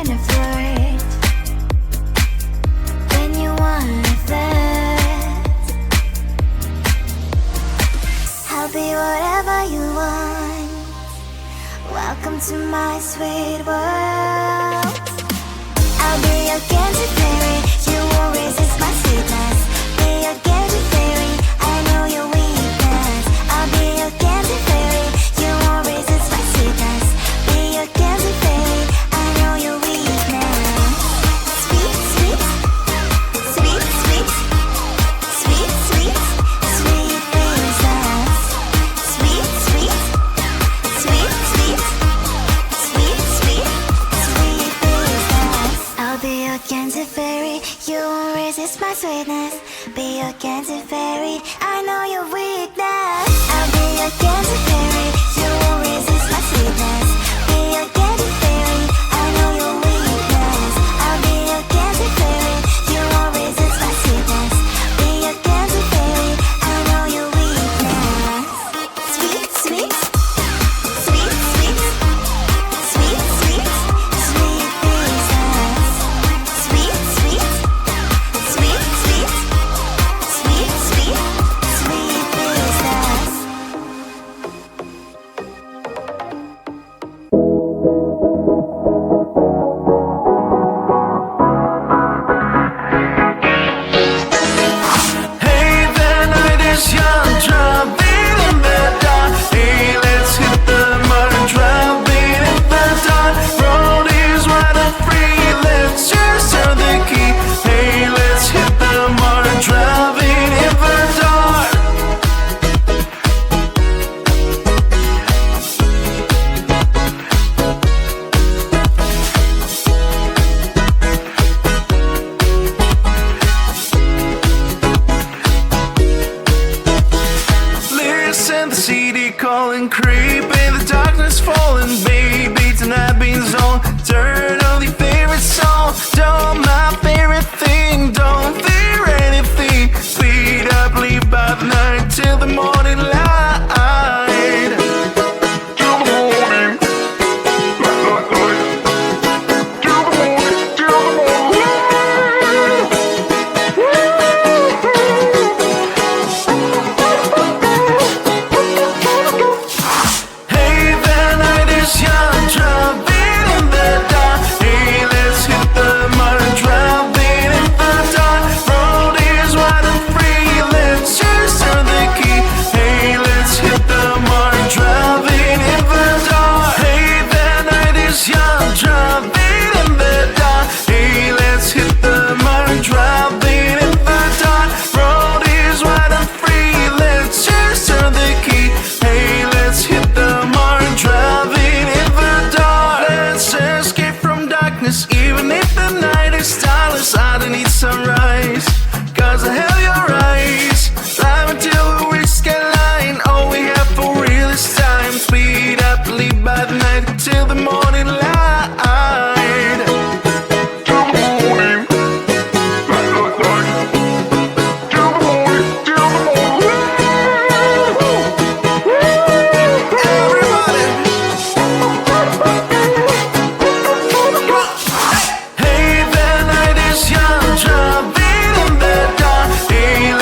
wanna flirt, when you wanna flirt, I'll be whatever you want. Welcome to my sweet world. I'll be your candy fairy, you won't resist my sweetness. Be your candy fairy, I know your weakness. I'll be your candy fairy, you won't resist my sweetness. Be your candy fairy, I know your weakness. Sweet, sweet, sweet, sweet, sweet, sweet, sweet princess. Sweet, sweet, sweet, sweet, sweet, sweet, sweet princess. I'll be your candy fairy, you won't resist my sweetness. Be your candy fairy, I know your weakness. I'll be your candy fairy, you won't resist my sweetness. Be your candy fairy, I know your weakness. I'll be your candy fairy, you won't resist my sweetness. Be your candy fairy, I know your weakness. Sweet, sweet, sweet, sweet, sweet, sweet, sweet princess. Sweet, sweet, sweet, sweet, sweet, sweet, sweet princess. Hey, the night is young, driving in the dark. Hey, let's hit the mud, driving in the dark. Road is wide and free, let's just turn the key. Hey, let's hit the mud, driving in the dark. Listen, the city calling, creep in the darkness falling. Baby, tonight being zone. Turn on your favorite song. Don't my favorite thing. Don't fear anything. Speed up, leave by the night till the morning light. Till the morning. Till the morning. Till the morning. Hey, the night is young, driving in the dark. Hey, let's hit the mud, driving in the dark. Road is wide and free, let's just turn the key. Hey, let's hit the mud, driving in the dark. Hey, the night is young, driving in the dark. Hey, let's hit the mud, driving in the dark. Road is wide and free, let's just turn the key. Hey, let's hit the mud, driving in the dark. Let's escape from darkness, even if the night is starless. I don't need sunrise, cause I have your eyes. Drive until we reach skyline, all we have for real is time. Speed up, leave by the night till the morning light. Till the morning. Till the morning. Till the morning. Everybody. Hey, the night is young, driving in the dark. Hey,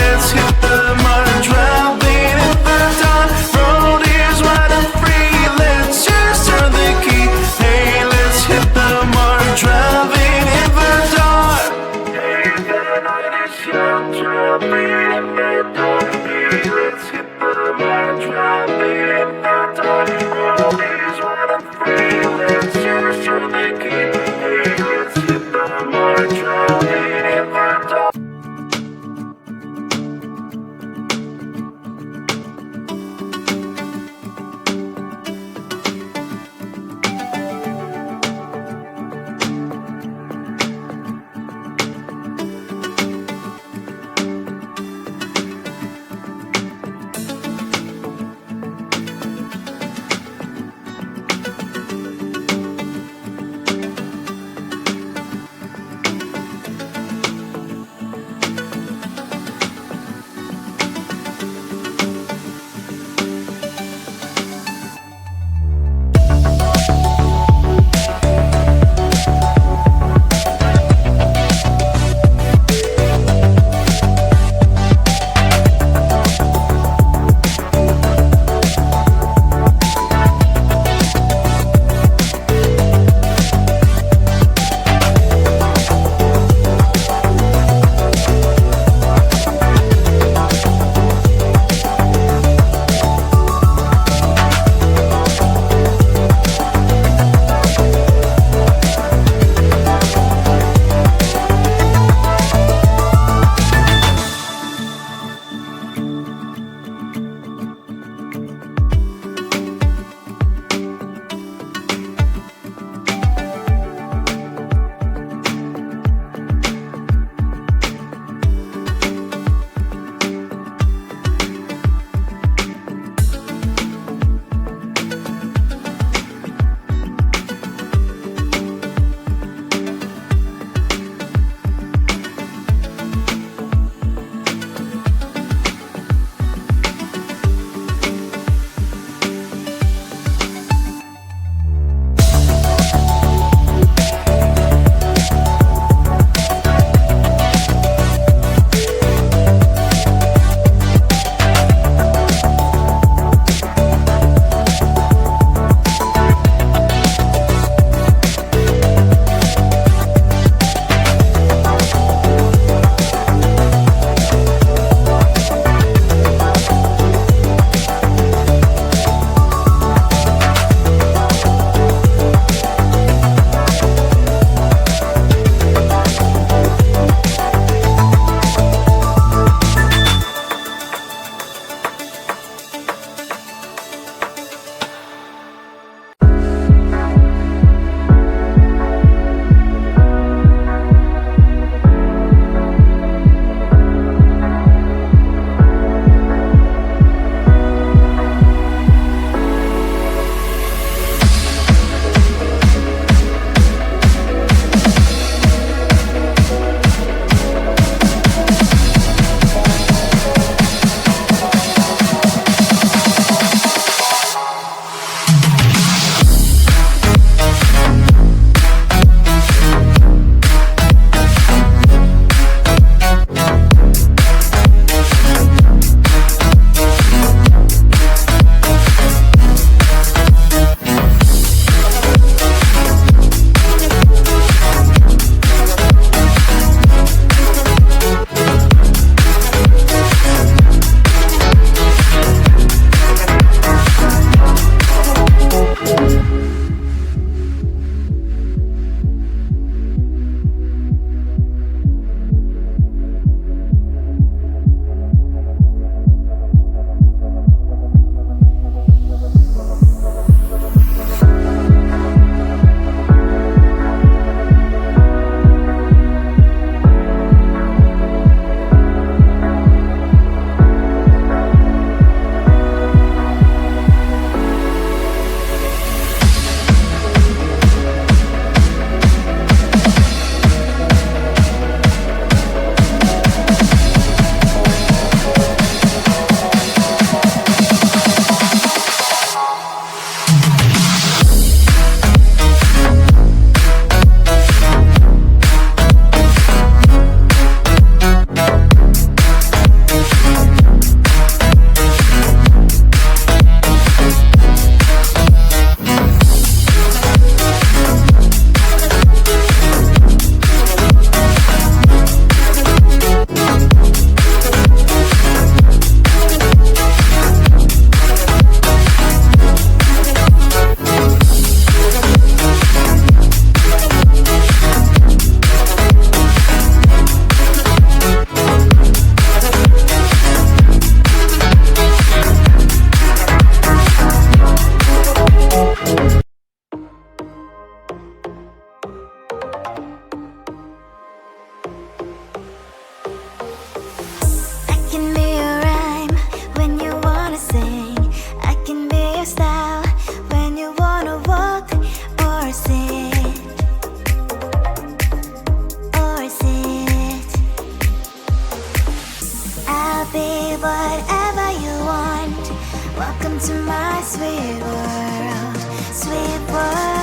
Welcome to my sweet world, sweet world.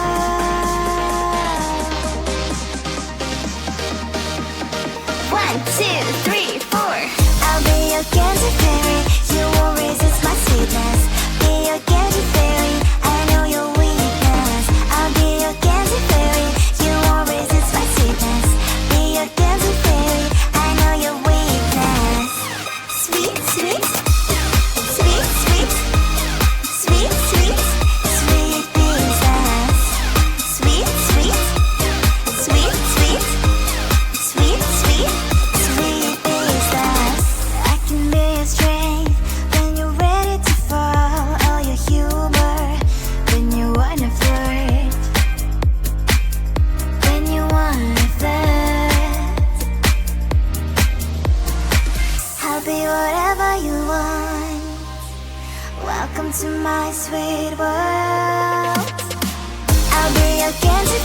1, 2, 3, 4. I'll be your candy fairy. You won't resist my sweetness. Be your candy fairy. I know your weakness. I'll be your candy fairy. You won't resist my sweetness. Be your candy fairy. I know your weakness. Sweet, sweet, sweet, sweet, sweet, sweet, sweet princess. Sweet, sweet, sweet, sweet, sweet, sweet, sweet princess. I can be your strength when you're ready to fall. All your humor when you wanna flirt. When you wanna flirt. I'll be whatever you want. Welcome to my sweet world. I'll be your candy